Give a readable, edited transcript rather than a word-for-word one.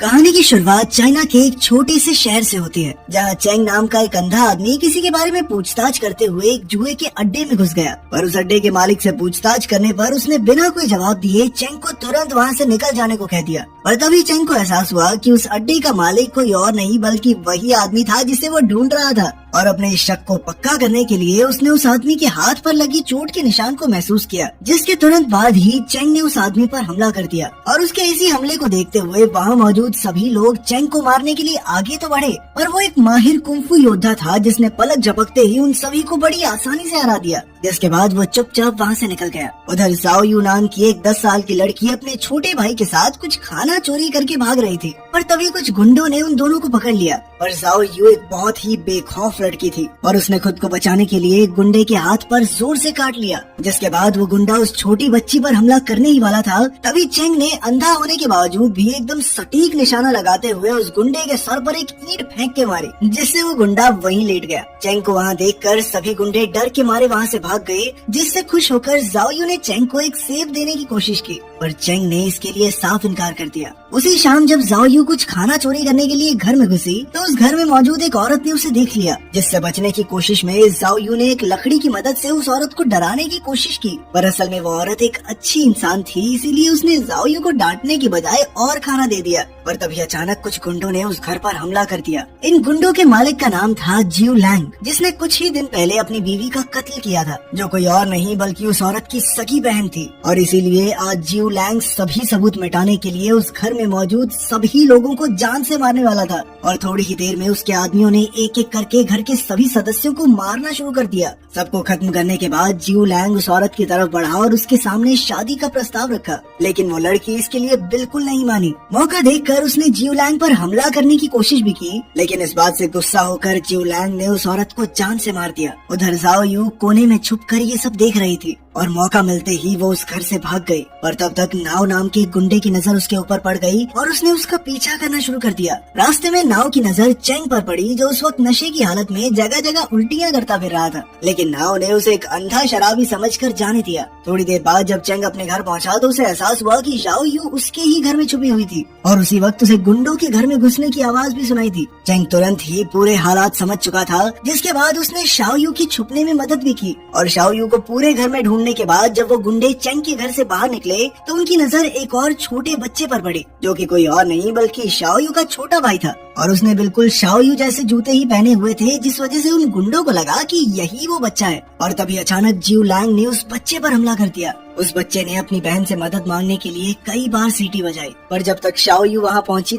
कहानी की शुरुआत चाइना के एक छोटे से शहर से होती है, जहाँ चेंग नाम का एक अंधा आदमी किसी के बारे में पूछताछ करते हुए एक जुए के अड्डे में घुस गया। पर उस अड्डे के मालिक से पूछताछ करने पर उसने बिना कोई जवाब दिए चेंग को तुरंत वहाँ से निकल जाने को कह दिया। और तभी चेंग को एहसास हुआ कि उस अड्डे का मालिक कोई और नहीं बल्कि वही आदमी था जिसे वो ढूंढ रहा था। और अपने इस शक को पक्का करने के लिए उसने उस आदमी के हाथ पर लगी चोट के निशान को महसूस किया, जिसके तुरंत बाद ही चेंग ने उस आदमी पर हमला कर दिया। और उसके इसी हमले को देखते हुए वहाँ मौजूद सभी लोग चेंग को मारने के लिए आगे तो बढ़े, पर वो एक माहिर कुंफू योद्धा था जिसने पलक झपकते ही उन सभी को बड़ी आसानी से हरा दिया। जिसके बाद वो चुपचाप वहाँ से निकल गया। उधर जाओ यू नाम की एक 10 साल की लड़की अपने छोटे भाई के साथ कुछ खाना चोरी करके भाग रही थी, पर तभी कुछ गुंडों ने उन दोनों को पकड़ लिया। पर जाओ यू एक बहुत ही बेखौफ लड़की थी और उसने खुद को बचाने के लिए एक गुंडे के हाथ पर जोर से काट लिया। जिसके बाद वो गुंडा उस छोटी बच्ची पर हमला करने ही वाला था, तभी चेंग ने अंधा होने के बावजूद भी एकदम सटीक निशाना लगाते हुए उस गुंडे के सर पर एक ईंट फेंक के मारी, जिससे वो गुंडा वहीं लेट गया। चेंग को वहाँ देखकर सभी गुंडे डर के मारे वहाँ से भाग गए, जिससे खुश होकर जाओ यू ने चेंग को एक सेब देने की कोशिश की, पर चेंग ने इसके लिए साफ इनकार कर दिया। उसी शाम जब जाओ यू कुछ खाना चोरी करने के लिए घर में घुसी, तो उस घर में मौजूद एक औरत ने उसे देख लिया, जिससे बचने की कोशिश में जाओ यू ने एक लकड़ी की मदद से उस औरत को डराने की कोशिश की। पर असल में वो औरत एक अच्छी इंसान थी, इसीलिए उसने जाओ यू को डांटने की बजाय और खाना दे दिया। पर तभी अचानक कुछ गुंडों ने उस घर पर हमला कर दिया। इन गुंडों के मालिक का नाम था जियो लैंग, जिसने कुछ ही दिन पहले अपनी बीवी का कत्ल किया था, जो कोई और नहीं बल्कि उस औरत की सगी बहन थी। और इसीलिए आज जियो लैंग सभी सबूत मिटाने के लिए उस घर में मौजूद सभी लोगों को जान से मारने वाला था। और थोड़ी ही देर में उसके आदमियों ने एक एक करके घर के सभी सदस्यों को मारना शुरू कर दिया। सबको खत्म करने के बाद जियो लैंग उस औरत की तरफ बढ़ा और उसके सामने शादी का प्रस्ताव रखा, लेकिन वो लड़की इसके लिए बिल्कुल नहीं मानी। मौका देखकर उसने जियो लैंग पर हमला करने की कोशिश भी की, लेकिन इस बात से गुस्सा होकर जियो लैंग ने उस औरत को जान से मार दिया। उधर जाओ यू कोने में छुप कर ये सब देख रही थी और मौका मिलते ही वो उस घर से भाग गई। पर तब तक नाव नाम के गुंडे की नजर उसके ऊपर पड़ गई और उसने उसका पीछा करना शुरू कर दिया। रास्ते में नाव की नजर चेंग पर पड़ी, जो उस वक्त नशे की हालत में जगह जगह उल्टियां करता फिर रहा था, लेकिन नाव ने उसे एक अंधा शराबी समझकर जाने दिया। थोड़ी देर बाद जब चेंग अपने घर पहुंचा तो उसे एहसास हुआ कि जाओ यू उसके ही घर में छुपी हुई थी और उसी वक्त उसे गुंडों के घर में घुसने की आवाज भी सुनाई थी। चेंग तुरंत ही पूरे हालात समझ चुका था, जिसके बाद उसने शाओ यू की छुपने में मदद भी की। और शाओ यू को पूरे घर में ढूंढने के बाद जब वो गुंडे चेंग के घर से बाहर निकले तो उनकी नजर एक और छोटे बच्चे पर पड़ी, जो कि कोई और नहीं बल्कि शाओ यू का छोटा भाई था। और उसने बिल्कुल शाओ यू जैसे जूते ही पहने हुए थे, जिस वजह से उन गुंडों को लगा कि यही वो बच्चा है। और तभी अचानक जियो लैंग ने उस बच्चे पर हमला कर दिया। उस बच्चे ने अपनी बहन से मदद मांगने के लिए कई बार सीटी बजाई, पर जब तक शाओ यू वहाँ पहुंची